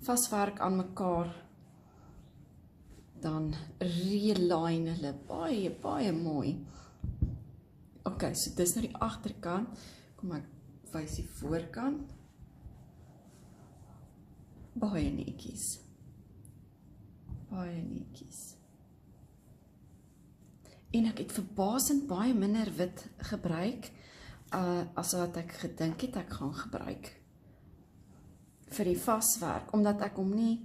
vaswerk aan mekaar, dan realign hulle baie, baie mooi. OK, so dis nou die agterkant. Kom ek wys die voorkant. Baie netjies. Baie netjies. En ek het verbasend baie minder wit gebruik as wat ek gedink het ek gaan gebruik vir die vaswerk, omdat ek hom nie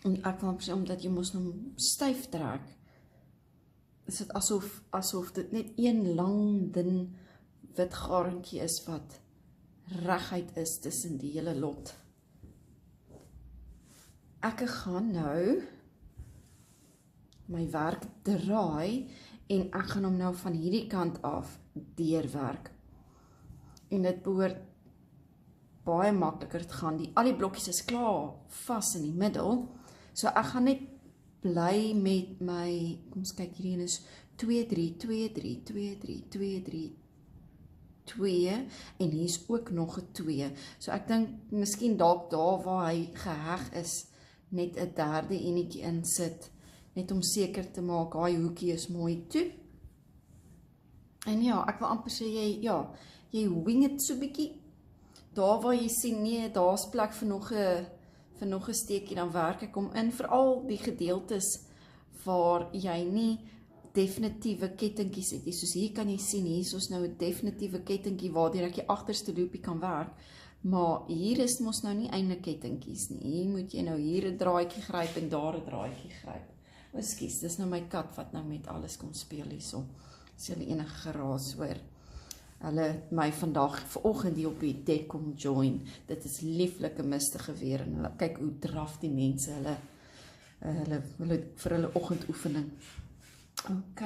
omdat jy mos nou styf trek, is dit asof dit net een lang dun wit garentjie is wat reguit is tussen die hele lot. Ek gaan nou my werk draai en ek gaan hom nou van hierdie kant af deurwerk. En dit behoort baie makliker te gaan. Al die blokkies is klaar vas in die middel. So ek gaan net bly met my, kom ons kyk, hierdie is 2, 3, 2, 3, 2, 3, 2, 3, 2 en hier is ook nog 'n 2. So ek dink miskien dalk daar waar hy geheg is, net 'n derde enetjie insit, net om seker te maak daai hoekie is mooi toe. En ja, ek wil amper sê jy wing het so bietjie. Daar waar jy sien nee, daar's plek vir nog 'n steekie, dan werk ek hom in, veral die gedeeltes waar jy nie definitiewe kettingkies het. Soos hier kan jy sien, hier is ons nou 'n definitiewe kettingkie waardeur ek die agterste loopie kan werk, maar hier is mos nou nie eintlik kettingkies nie. Hier moet jy nou hier 'n draadjie gryp en daar 'n draadjie gryp. Ekskuus, dis nou my kat wat nou met alles kom speel hierso. As julle enige geraas hoor. Hulle het my vandag vanoggend hier op die dek kom join. Dit is lieflike mistige weer en hulle kyk hoe draf die mense hulle vir hulle oggendoefening. OK.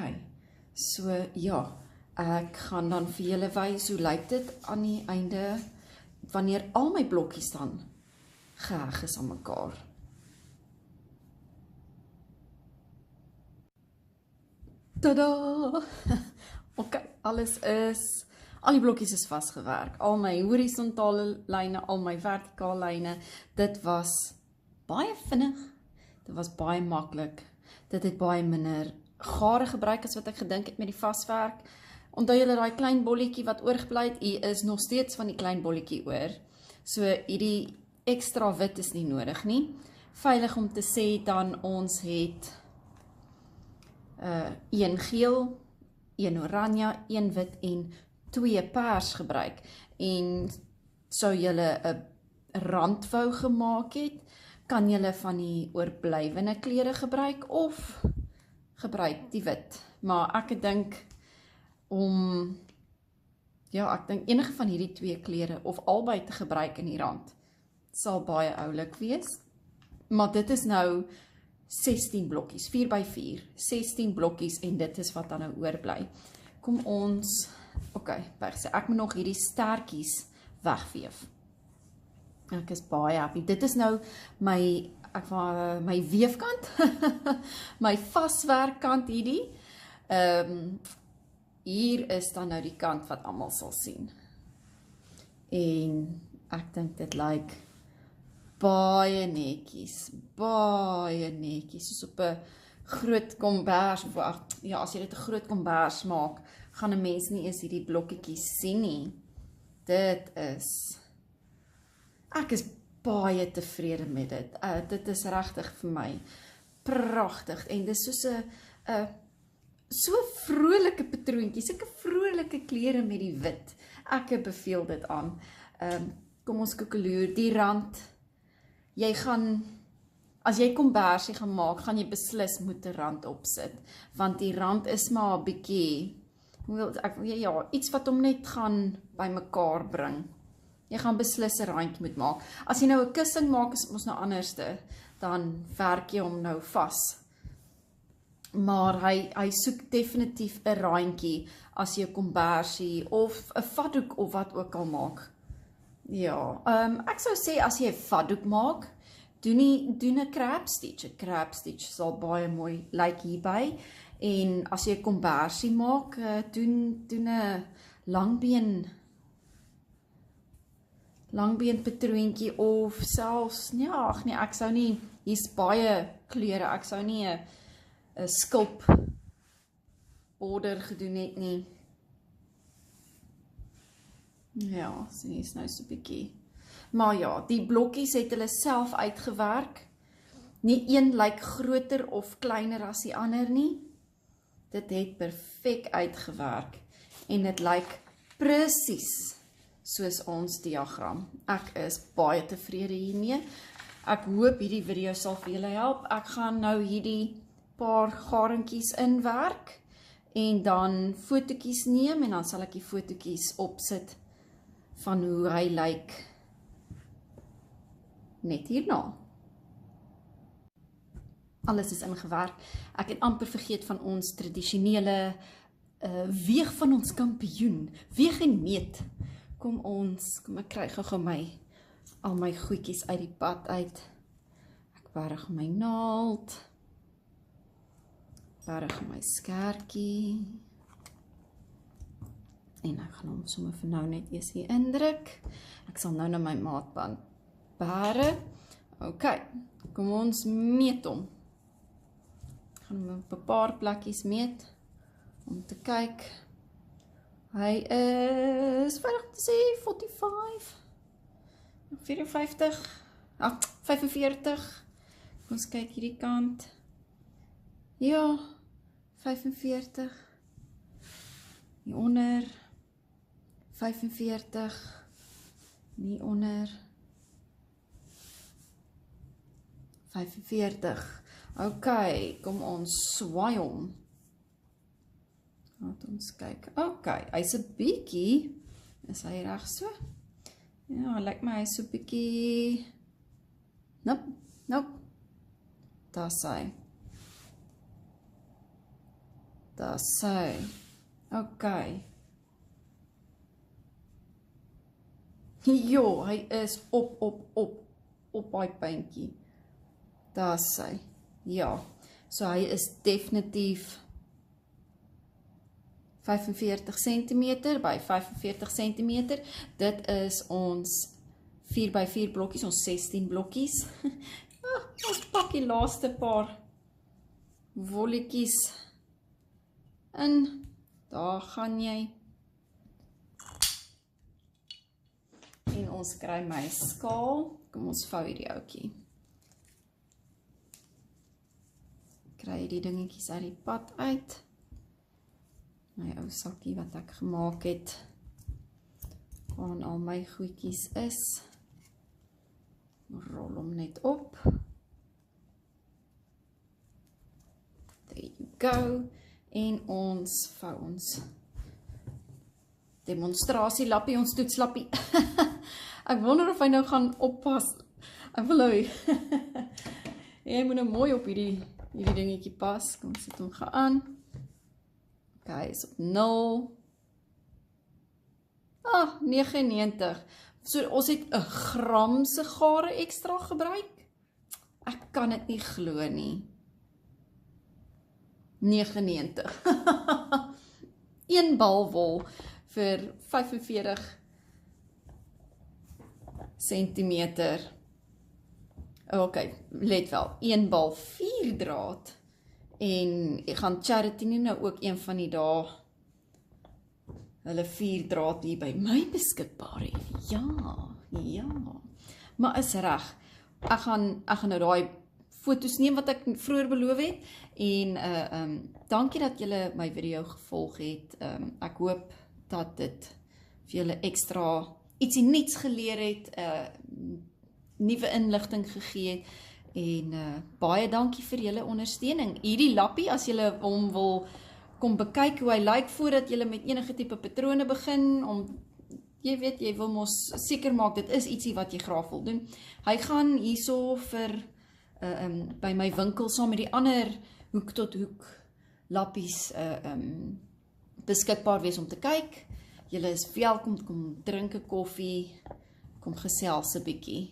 So ja, ek gaan dan vir julle wys hoe lyk dit aan die einde wanneer al my blokkies dan geheg is aan mekaar. Tada! OK, al die blokkies is vasgewerk. Al my horisontale lyne, al my vertikale lyne. Dit was baie vinnig. Dit was baie maklik. Dit het baie minder gare gebruik as wat ek gedink het met die vaswerk. Onthou julle daai klein bolletjie wat oorgebly het, hier is nog steeds van die klein bolletjie oor. So hierdie ekstra wit is nie nodig nie. Veilig om te sê dan ons het een geel 1 oranje, 1 wit en 2 pers gebruik. En sou julle 'n rand wou gemaak het, kan julle van die oorblywende klere gebruik of gebruik die wit. Maar ek dink ek dink enige van hierdie 2 klere of albei te gebruik in die rand sal baie oulik wees. Maar dit is nou 16 blokkies, 4 by 4, 16 blokkies en dit is wat dan nou oorbly. Kom ons, ek moet nog hierdie stertjies wegveef. Ek is baie happy. Dit is nou my weefkant, my vaswerkkant hierdie. Hier is dan nou die kant wat almal sal sien. En ek dink dit lyk baie netjies, soos op 'n groot kombers, as jy dit 'n groot kombers maak, gaan 'n mens nie eens hierdie blokkietjies sien nie. Ek is baie tevrede met dit. Dit is regtig vir my pragtig en dis soos 'n so vrolike patroontjie, sulke vrolike klere met die wit. Ek beveel dit aan. Kom ons koekeloer, die rand. As jy kombersie gaan maak, gaan jy beslis moet 'n rand opsit, want die rand is maar 'n bietjie, iets wat hom net gaan bymekaar bring. Jy gaan beslis 'n randjie moet maak. As jy nou 'n kussing maak, is ons nou anderste, dan werk jy hom nou vas. Maar hy soek definitief 'n randjie as jy 'n kombersie of 'n vatdoek of wat ook al maak. Ja, ek sou sê as jy 'n vatdoek maak, doen 'n crab stitch. 'n Crab stitch sal baie mooi lyk hierby. En as jy 'n kombersie maak, doen 'n langbeen patroontjie of selfs, ek sou nie, hier's baie kleure, ek sou nie 'n skulp border gedoen het nie. Ja, so hier's nou so 'n bietjie. Maar ja, die blokkies het hulle self uitgewerk. Nie een lyk groter of kleiner as die ander nie. Dit het perfek uitgewerk en dit lyk presies soos ons diagram. Ek is baie tevrede hiermee. Ek hoop hierdie video sal vir julle help. Ek gaan nou hierdie paar garentjies inwerk en dan fotootjies neem en dan sal ek die fotootjies opsit van hoe hy lyk net hierna. Alles is ingewerk. Ek het amper vergeet van ons tradisionele weeg van ons kampioen. Weeg en meet. Kom ek kry gou al my goedjies uit die pad uit. Ek berg my naald. Berg my skertjie. En ek gaan hom sommer vir nou net eers hier indruk. Ek sal nou na my maatband berg. Kom ons meet hom. Ek gaan hom op 'n paar plekkies meet om te kyk. Hy is, veilig om te sê, 45. Kom ons kyk hierdie kant. Ja, 45. Hier onder 45. Nie onder 45. Kom ons swaai hom. Laat ons kyk. Hy's 'n bietjie. Is hy reg so? Ja, lyk my hy's so 'n bietjie. Nope. Daar's hy. Jo, hy is op daai puntjie. Daar's hy. Ja, so hy is definitief 45 cm by 45 cm. Dit is ons 4 by 4 blokkies, ons 16 blokkies. Ons pak die laaste paar wolletjies in. Daar gaan jy. En ons kry my skaal. Kom ons vou hierdie ouetjie. Kry die dingetjies uit die pad uit. my ou sakkie wat ek gemaak het, waarin al my goedjies is. Rol hom net op. There you go. En ons vou ons demonstrasielappie, ons toetslappie. Ek wonder of hy nou gaan oppas. Ek wil nou, jy moet nou mooi op hierdie dingetjie pas. Kom, sit hom aan. Ok, is op 0. 99. So, ons het 'n gram se gare ekstra gebruik. Ek kan dit nie glo nie. 99. 1 bal wol vir 45 centimeter. Ok, let wel, 1 bal 4 draad. En ek gaan Charity nou ook een van die dae hulle 4 draad hier by my beskikbaar hê. Ja. Maar is reg. Ek gaan nou daai foto's neem wat ek vroeër beloof het. En dankie dat julle my video gevolg het. Ek hoop dat dit vir julle extra ietsie nuuts geleer het, nuwe inligting gegee het. En baie dankie vir julle ondersteuning. Hierdie lappie, as julle hom wil kom bekyk hoe hy lyk voordat julle met enige tipe patrone begin, jy weet, jy wil mos seker maak, dit is ietsie wat jy graag wil doen. Hy gaan hierso vir by my winkel saam met die ander hoek tot hoek lappies beskikbaar wees om te kyk. Julle is welkom, kom drink 'n koffie, kom gesels 'n bietjie.